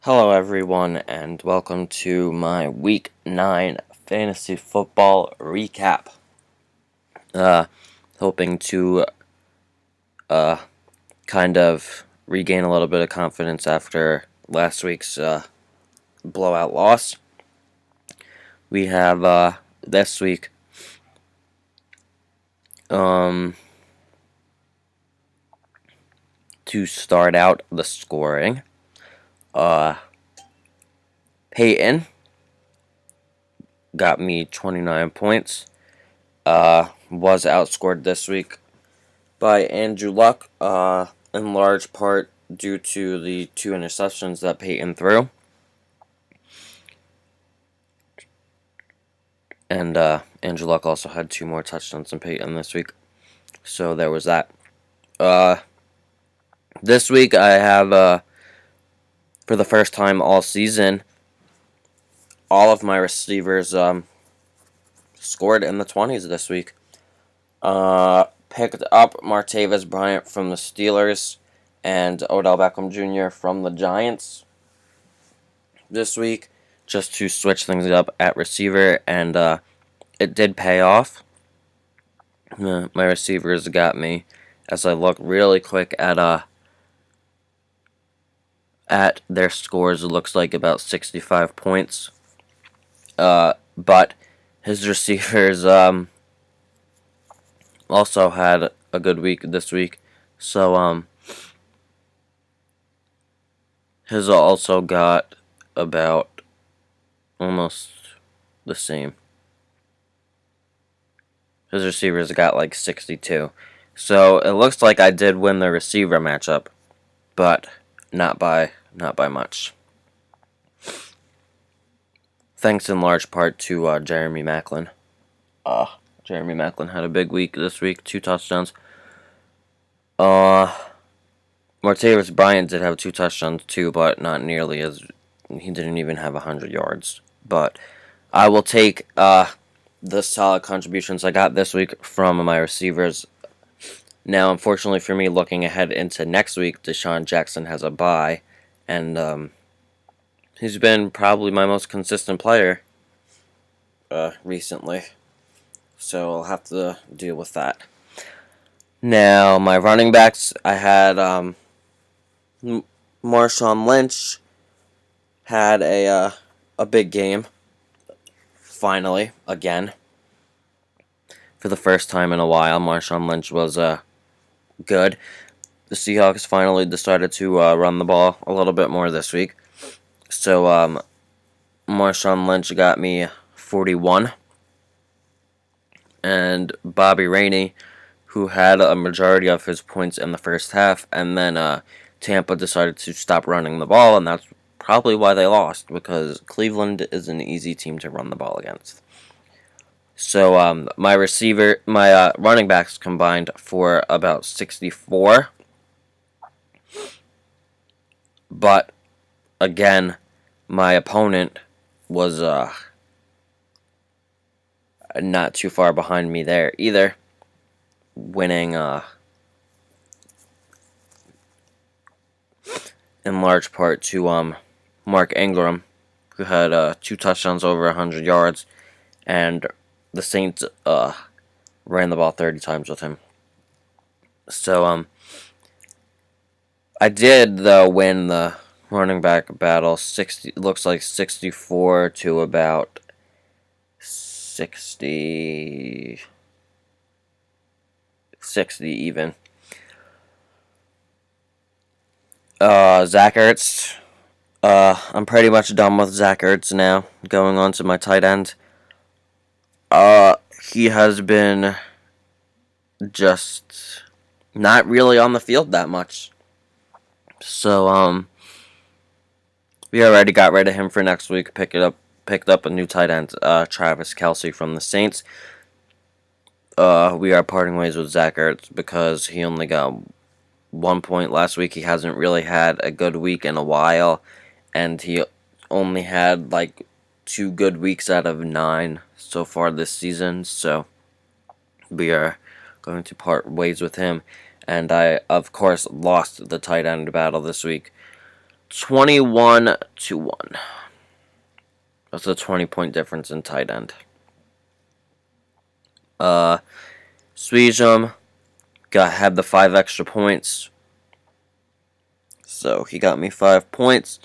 Hello, everyone, and welcome to my Week 9 fantasy football recap. Hoping to kind of regain a little bit of confidence after last week's blowout loss. We have this week to start out the scoring. Peyton got me 29 points. Was outscored this week by Andrew Luck, in large part due to the 2 interceptions that Peyton threw. And Andrew Luck also had 2 more touchdowns than Peyton this week. So there was that. This week I have, for the first time all season, all of my receivers scored in the 20s this week. Picked up Martavis Bryant from the Steelers and Odell Beckham Jr. from the Giants this week, just to switch things up at receiver, and it did pay off. My receivers got me, as I look really quick at their scores. It looks like about 65 points. But his receivers also had a good week this week, so his also got about almost the same. His receivers got like 62. So it looks like I did win the receiver matchup, but not by much. Thanks in large part to Jeremy Maclin. Jeremy Maclin had a big week this week, 2 touchdowns. Martavis Bryant did have 2 touchdowns too, but not nearly as... He didn't even have 100 yards. But I will take the solid contributions I got this week from my receivers. Now, unfortunately for me, looking ahead into next week, Deshaun Jackson has a bye, and he's been probably my most consistent player recently. So I'll have to deal with that. Now, my running backs, I had Marshawn Lynch had a big game. Finally, again. For the first time in a while, Marshawn Lynch was good. The Seahawks finally decided to run the ball a little bit more this week. So, Marshawn Lynch got me 41. And Bobby Rainey, who had a majority of his points in the first half, and then Tampa decided to stop running the ball, and that's probably why they lost, because Cleveland is an easy team to run the ball against. So my running backs combined for about 64. But again, my opponent was not too far behind me there either, winning in large part to Mark Ingram, who had 2 touchdowns over 100 yards, and the Saints ran the ball 30 times with him. So I did though win the running back battle. Looks like 64 to about 60 even. Zach Ertz. I'm pretty much done with Zach Ertz now. Going on to my tight end. He has been just not really on the field that much. So, we already got rid of him for next week. Picked up a new tight end, Travis Kelce from the Saints. We are parting ways with Zach Ertz because he only got 1 point last week. He hasn't really had a good week in a while, and he only had like 2 good weeks out of 9 so far this season, so we are going to part ways with him. And I, of course, lost the tight end battle this week. 21-1. That's a 20-point difference in tight end. Sweejum had the 5 extra points. So he got me 5 points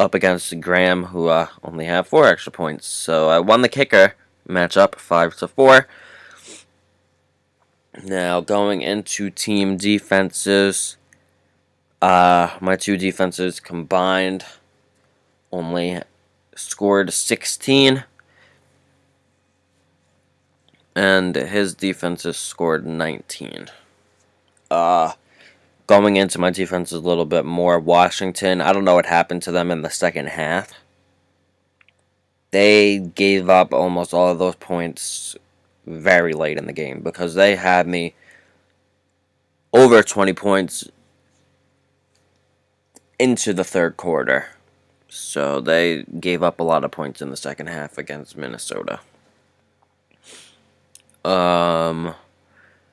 up against Graham, who only had 4 extra points. So I won the kicker matchup 5-4. Now going into team defenses, my 2 defenses combined only scored 16, and his defenses scored 19. Going into my defense a little bit more, Washington, I don't know what happened to them in the second half. They gave up almost all of those points very late in the game because they had me over 20 points into the third quarter. So they gave up a lot of points in the second half against Minnesota.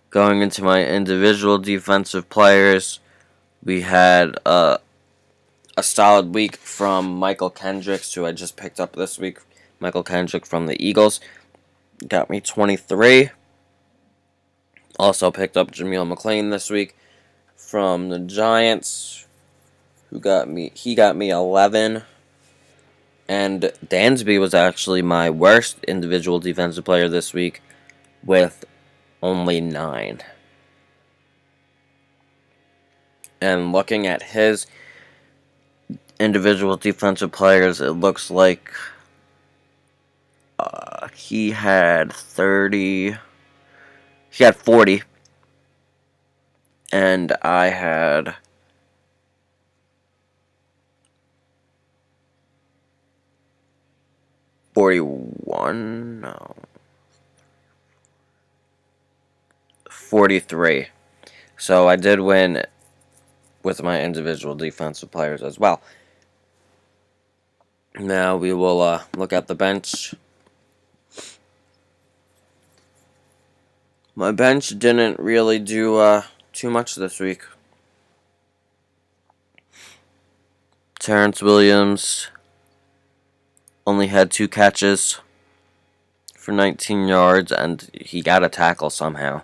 Going into my individual defensive players, we had a solid week from Michael Kendricks, who I just picked up this week. Michael Kendrick from the Eagles got me 23. Also picked up Jameel McClain this week from the Giants, he got me 11. And Dansby was actually my worst individual defensive player this week with only 9. And looking at his individual defensive players, it looks like he had 30. He had 40. And I had 41. No. 43. So I did win with my individual defensive players as well. Now we will look at the bench. My bench didn't really do too much this week. Terrence Williams only had 2 catches for 19 yards, and he got a tackle somehow.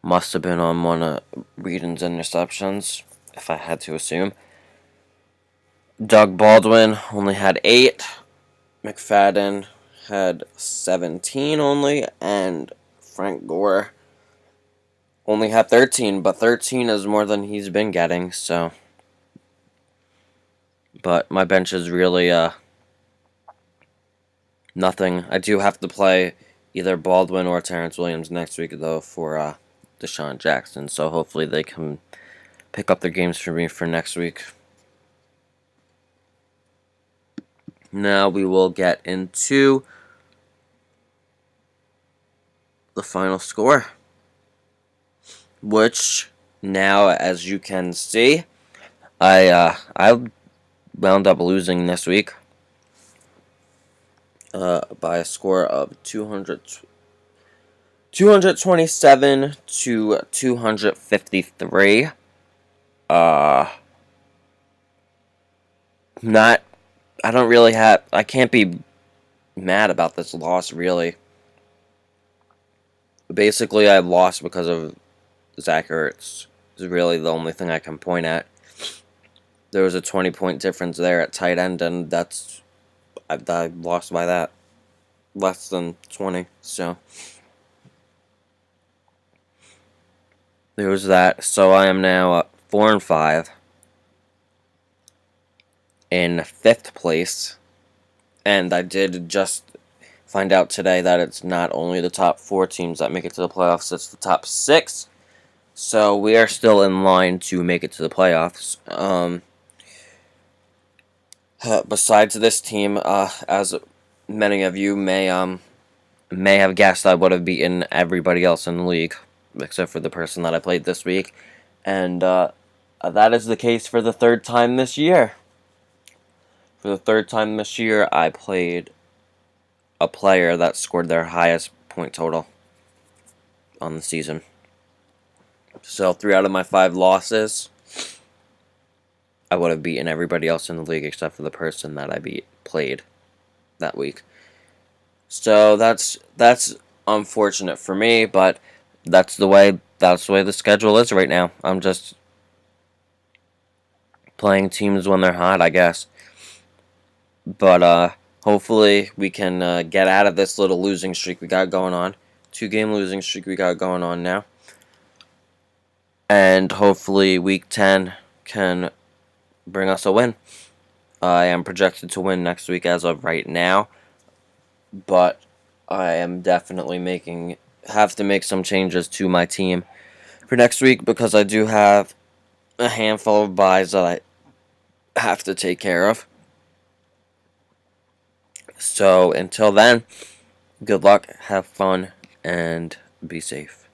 Must have been on one of Whedon's interceptions, if I had to assume. Doug Baldwin only had 8. McFadden had 17 only, and Frank Gore only had 13, but 13 is more than he's been getting, so. But my bench is really nothing. I do have to play either Baldwin or Terrence Williams next week, though, for Deshaun Jackson, so hopefully they can pick up their games for me for next week. Now we will get into the final score, which now, as you can see, I wound up losing this week by a score of 227 to 253. I can't be mad about this loss, really. Basically, I lost because of Zach Ertz. Is really the only thing I can point at. There was a 20-point difference there at tight end, and I lost by that. Less than 20, so. There was that. So I am now 4-5 in 5th place. And I did just find out today that it's not only the top 4 teams that make it to the playoffs, it's the top 6. So we are still in line to make it to the playoffs. Besides this team, as many of you may have guessed, I would have beaten everybody else in the league, except for the person that I played this week. And that is the case for the 3rd time this year. For the 3rd time this year, I played a player that scored their highest point total on the season. So 3 out of my 5 losses I would have beaten everybody else in the league except for the person that I played that week. So that's unfortunate for me, but that's the way the schedule is right now. I'm just playing teams when they're hot, I guess. But hopefully we can get out of this little losing streak we got going on. 2-game losing streak we got going on now. And hopefully week 10 can bring us a win. I am projected to win next week as of right now, but I am definitely have to make some changes to my team for next week because I do have a handful of buys that I have to take care of. So until then, good luck, have fun, and be safe.